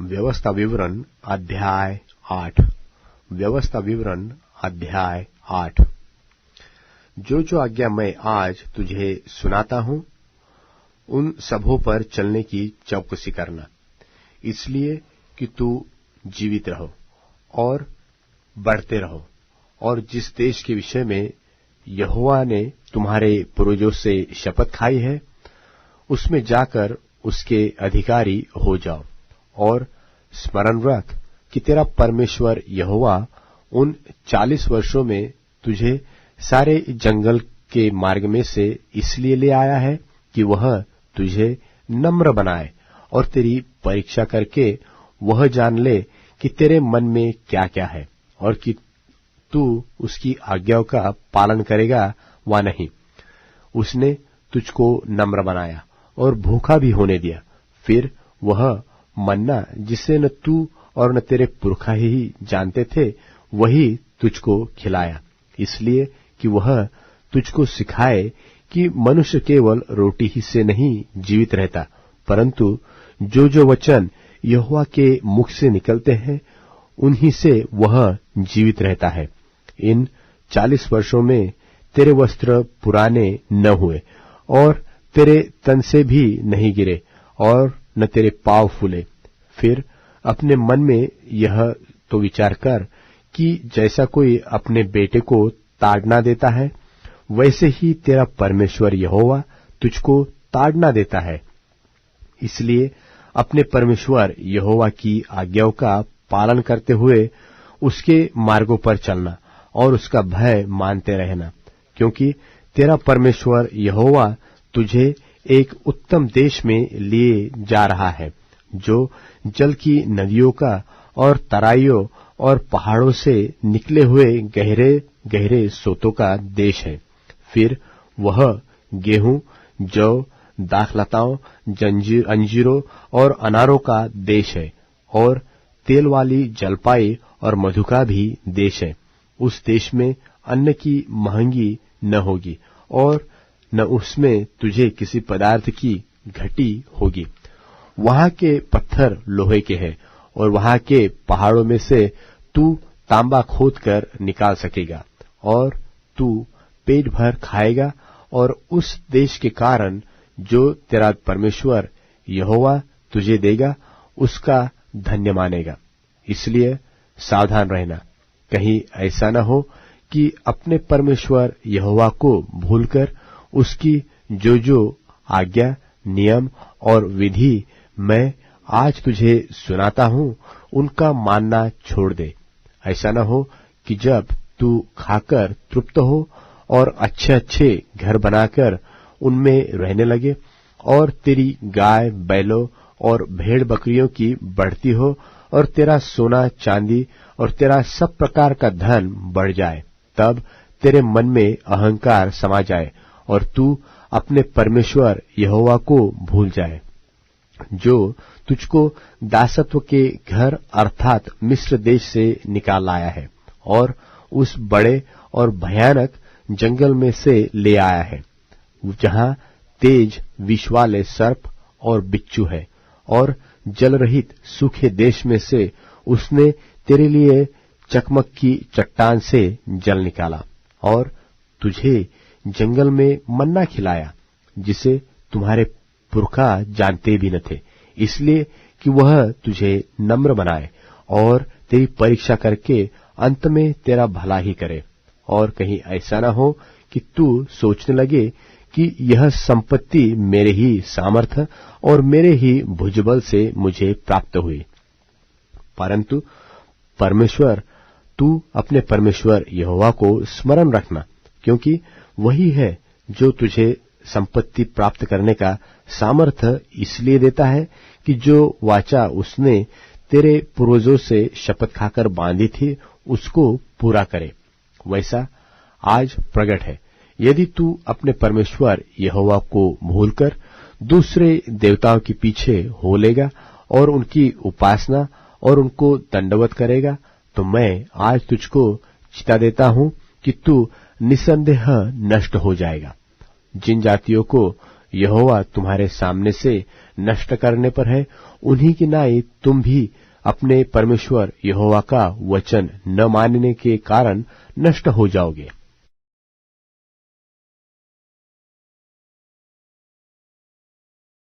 व्यवस्था विवरण अध्याय 8। व्यवस्था विवरण अध्याय 8। जो आज्ञा मैं आज तुझे सुनाता हूं, उन सबों पर चलने की चौकसी करना, इसलिए कि तू जीवित रहो और बढ़ते रहो, और जिस देश के विषय में यहोवा ने तुम्हारे पूर्वजों से शपथ खाई है, उसमें जाकर उसके अधिकारी हो जाओ। और स्मरण रख कि तेरा परमेश्वर यहोवा उन 40 वर्षों में तुझे सारे जंगल के मार्ग में से इसलिए ले आया है कि वह तुझे नम्र बनाए और तेरी परीक्षा करके वह जान ले कि तेरे मन में क्या क्या है, और कि तू उसकी आज्ञाओं का पालन करेगा वा नहीं। उसने तुझको नम्र बनाया और भूखा भी होने दिया। फिर वह मन्ना जिसे न तू और न तेरे पुरखा ही जानते थे, वही तुझको खिलाया, इसलिए कि वह तुझको सिखाए कि मनुष्य केवल रोटी ही से नहीं जीवित रहता, परंतु जो वचन यहोवा के मुख से निकलते हैं, उन्हीं से वह जीवित रहता है। इन 40 वर्षों में तेरे वस्त्र पुराने न हुए और तेरे तन से भी नहीं गिरे और न तेरे पांव फूले। फिर अपने मन में यह तो विचार कर कि जैसा कोई अपने बेटे को ताड़ना देता है, वैसे ही तेरा परमेश्वर यहोवा तुझको ताड़ना देता है। इसलिए अपने परमेश्वर यहोवा की आज्ञाओं का पालन करते हुए उसके मार्गों पर चलना और उसका भय मानते रहना, क्योंकि तेरा परमेश्वर यहोवा तुझे एक उत्तम देश में लिए जा रहा है, जो जल की नदियों का और तराइयों और पहाड़ों से निकले हुए गहरे गहरे सोतों का देश है। फिर वह गेहूं, जौ, दाखलताओं, अंजीरों और अनारों का देश है, और तेल वाली जलपाई और मधु का भी देश है। उस देश में अन्न की महंगी न होगी और न उसमें तुझे किसी पदार्थ की घटी होगी। वहां के पत्थर लोहे के हैं और वहां के पहाड़ों में से तू तांबा खोद कर निकाल सकेगा, और तू पेट भर खाएगा और उस देश के कारण जो तेरा परमेश्वर यहोवा तुझे देगा, उसका धन्य मानेगा। इसलिए सावधान रहना, कहीं ऐसा न हो कि अपने परमेश्वर यहोवा को भूलकर उसकी जो आज्ञा, नियम और विधि मैं आज तुझे सुनाता हूं, उनका मानना छोड़ दे। ऐसा न हो कि जब तू खाकर तृप्त हो और अच्छे अच्छे घर बनाकर उनमें रहने लगे और तेरी गाय, बैलों और भेड़ बकरियों की बढ़ती हो और तेरा सोना चांदी और तेरा सब प्रकार का धन बढ़ जाए, तब तेरे मन में अहंकार समा जाए और तू अपने परमेश्वर यहोवा को भूल जाए, जो तुझको दासत्व के घर अर्थात मिस्र देश से निकाल लाया है और उस बड़े और भयानक जंगल में से ले आया है, जहां तेज विष वाले सर्प और बिच्छू है, और जल रहित सूखे देश में से उसने तेरे लिए चकमक की चट्टान से जल निकाला और तुझे जंगल में मन्ना खिलाया, जिसे तुम्हारे पुरखा जानते भी न थे, इसलिए कि वह तुझे नम्र बनाए और तेरी परीक्षा करके अंत में तेरा भला ही करे। और कहीं ऐसा न हो कि तू सोचने लगे कि यह संपत्ति मेरे ही सामर्थ्य और मेरे ही भुजबल से मुझे प्राप्त हुई, परंतु परमेश्वर तू अपने परमेश्वर यहोवा को स्मरण रखना, क्योंकि वही है जो तुझे संपत्ति प्राप्त करने का सामर्थ्य इसलिए देता है कि जो वाचा उसने तेरे पूर्वजों से शपथ खाकर बांधी थी, उसको पूरा करे। वैसा आज प्रकट है, यदि तू अपने परमेश्वर यहोवा को भूलकर दूसरे देवताओं के पीछे हो लेगा और उनकी उपासना और उनको दंडवत करेगा, तो मैं आज तुझको चिता देता हूं कि तू निसंदेह नष्ट हो जाएगा। जिन जातियों को यहोवा तुम्हारे सामने से नष्ट करने पर है, उन्हीं की नाई तुम भी अपने परमेश्वर यहोवा का वचन न मानने के कारण नष्ट हो जाओगे।